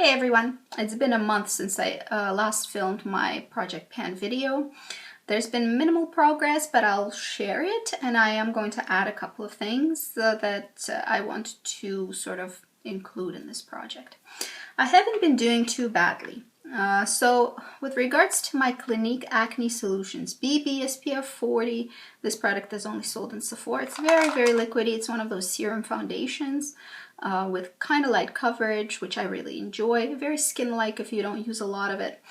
Hey everyone, it's been a month since I last filmed my Project Pan video. There's been minimal progress, but I'll share it, and I am going to add a couple of things that I want to sort of include in this project. I haven't been doing too badly. So with regards to my Clinique Acne Solutions BB SPF 40, this product is only sold in Sephora. It's very liquidy. It's one of those serum foundations with kind of light coverage, which I really enjoy. Very skin-like if you don't use a lot of it.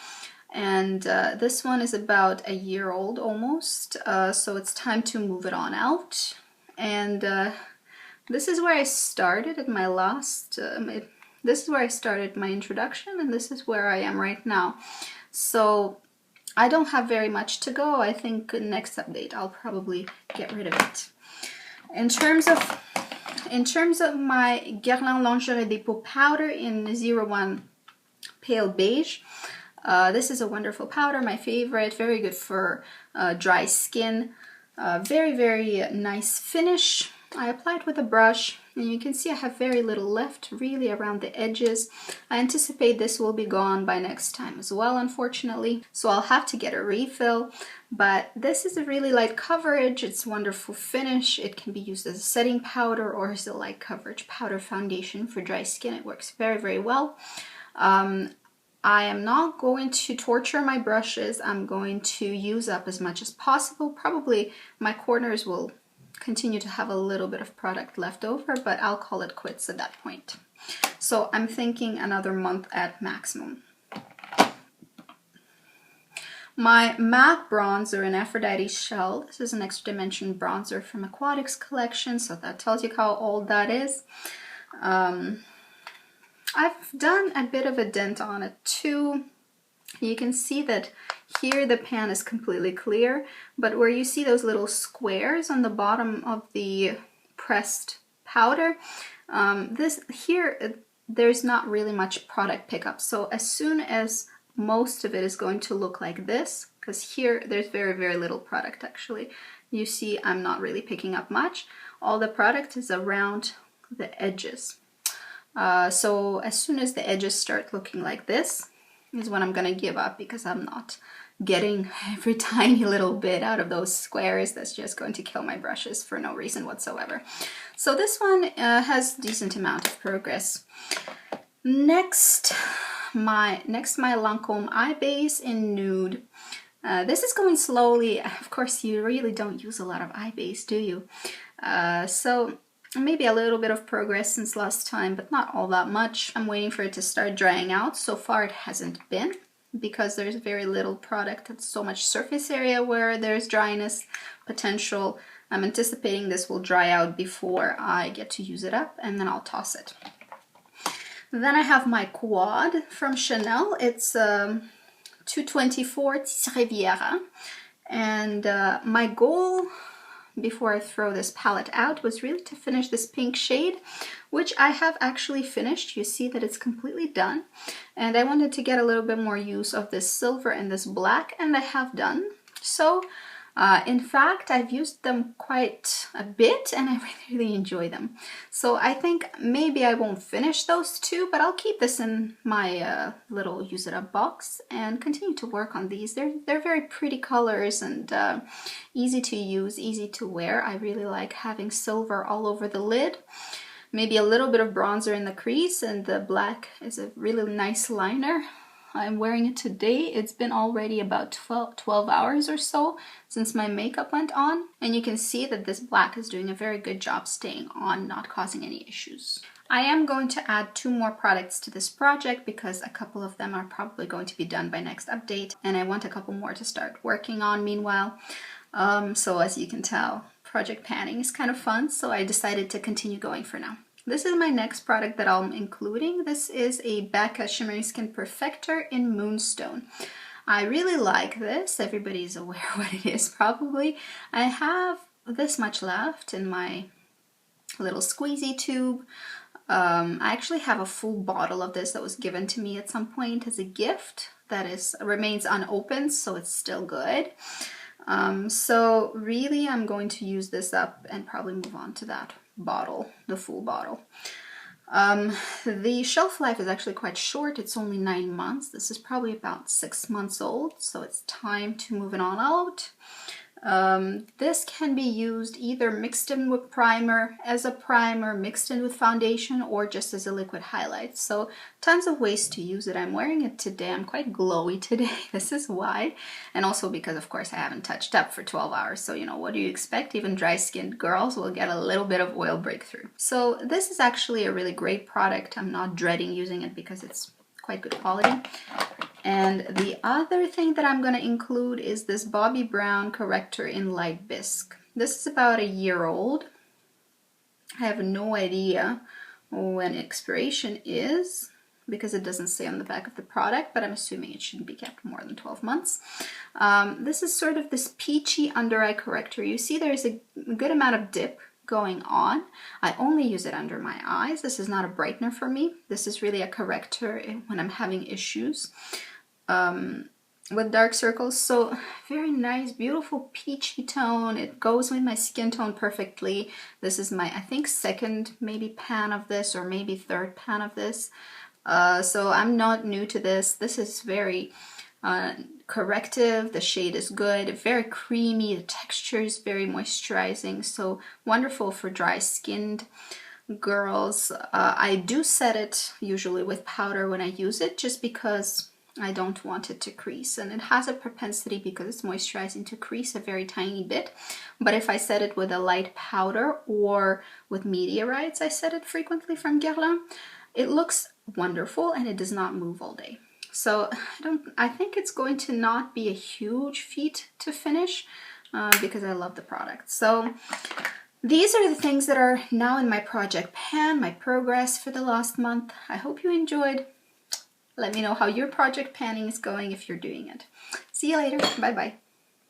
And this one is about a year old almost, so it's time to move it on out. And this is where I started at my last... This is where I started my introduction, and this is where I am right now. So I don't have very much to go. I think next update I'll probably get rid of it. In terms of my Guerlain Lingerie Depot powder in 01 Pale Beige, this is a wonderful powder, my favorite, very good for dry skin, very nice finish. I applied with a brush, and you can see I have very little left, really around the edges. I anticipate this will be gone by next time as well, unfortunately, so I'll have to get a refill. But this is a really light coverage, it's wonderful finish. It can be used as a setting powder or as a light coverage powder foundation for dry skin. It works very well. I am not going to torture my brushes. I'm going to use up as much as possible. Probably my corners will continue to have a little bit of product left over, but I'll call it quits at that point. So I'm thinking another month at maximum. My MAC bronzer in Aphrodite Shell. This is an extra dimension bronzer from Aquatics collection, so that tells you how old that is. I've done a bit of a dent on it too. You can see that here the pan is completely clear, but where you see those little squares on the bottom of the pressed powder, there's not really much product pickup. So as soon as most of it is going to look like this, because here there's very little product actually. You see I'm not really picking up much. All the product is around the edges. So as soon as the edges start looking like this is when I'm gonna give up, because I'm not getting every tiny little bit out of those squares. That's just going to kill my brushes for no reason whatsoever. So this one has a decent amount of progress. Next, my Lancome Eye Base in Nude. This is going slowly. Of course, you really don't use a lot of eye base, do you? So maybe a little bit of progress since last time, but not all that much. I'm waiting for it to start drying out. So far it hasn't been, because there's very little product and so much surface area where there's dryness potential. I'm anticipating this will dry out before I get to use it up, and then I'll toss it. Then I have my Quad from Chanel. It's 224 Riviera, and my goal before I throw this palette out was really to finish this pink shade, which I have actually finished. You see that it's completely done, and I wanted to get a little bit more use of this silver and this black, and I have done so. In fact, I've used them quite a bit, and I really enjoy them. So I think maybe I won't finish those two, but I'll keep this in my little use it up box and continue to work on these. They're very pretty colors and easy to use, easy to wear. I really like having silver all over the lid. Maybe a little bit of bronzer in the crease, and the black is a really nice liner. I'm wearing it today. It's been already about 12 hours or so since my makeup went on, and you can see that this black is doing a very good job staying on, not causing any issues. I am going to add 2 more products to this project because a couple of them are probably going to be done by next update, and I want a couple more to start working on meanwhile. So as you can tell, project panning is kind of fun, so I decided to continue going for now. This is my next product that I'm including. This is a Becca Shimmering Skin Perfector in Moonstone. I really like this. Everybody's aware what it is probably. I have this much left in my little squeezy tube. I actually have a full bottle of this that was given to me at some point as a gift that remains unopened, so it's still good. So really I'm going to use this up and probably move on to that bottle, the full bottle. The shelf life is actually quite short. It's only 9 months. This is probably about 6 months old, so it's time to move it on out. This can be used either mixed in with primer, as a primer, mixed in with foundation, or just as a liquid highlight. So tons of ways to use it. I'm wearing it today. I'm quite glowy today. This is why. And also because, of course, I haven't touched up for 12 hours. So, you know, what do you expect? Even dry-skinned girls will get a little bit of oil breakthrough. So this is actually a really great product. I'm not dreading using it because it's quite good quality. And the other thing that I'm going to include is this Bobbi Brown corrector in light bisque. This is about a year old. I have no idea when expiration is because it doesn't say on the back of the product, but I'm assuming it shouldn't be kept more than 12 months. This is sort of this peachy under eye corrector. You see there's a good amount of dip going on. I only use it under my eyes. This is not a brightener for me. This is really a corrector when I'm having issues with dark circles. So very nice, beautiful peachy tone. It goes with my skin tone perfectly. This is my, I think, second maybe pan of this, or maybe third pan of this. So I'm not new to this. This is very corrective. The shade is good, very creamy. The texture is very moisturizing. So wonderful for dry skinned girls. I do set it usually with powder when I use it, just because I don't want it to crease, and it has a propensity, because it's moisturizing, to crease a very tiny bit. But if I set it with a light powder or with meteorites, I set it frequently from Guerlain, it looks wonderful and it does not move all day. So I think it's going to not be a huge feat to finish because I love the product. So these are the things that are now in my project pan, my progress for the last month. I hope you enjoyed. Let me know how your project panning is going if you're doing it. See you later. Bye bye.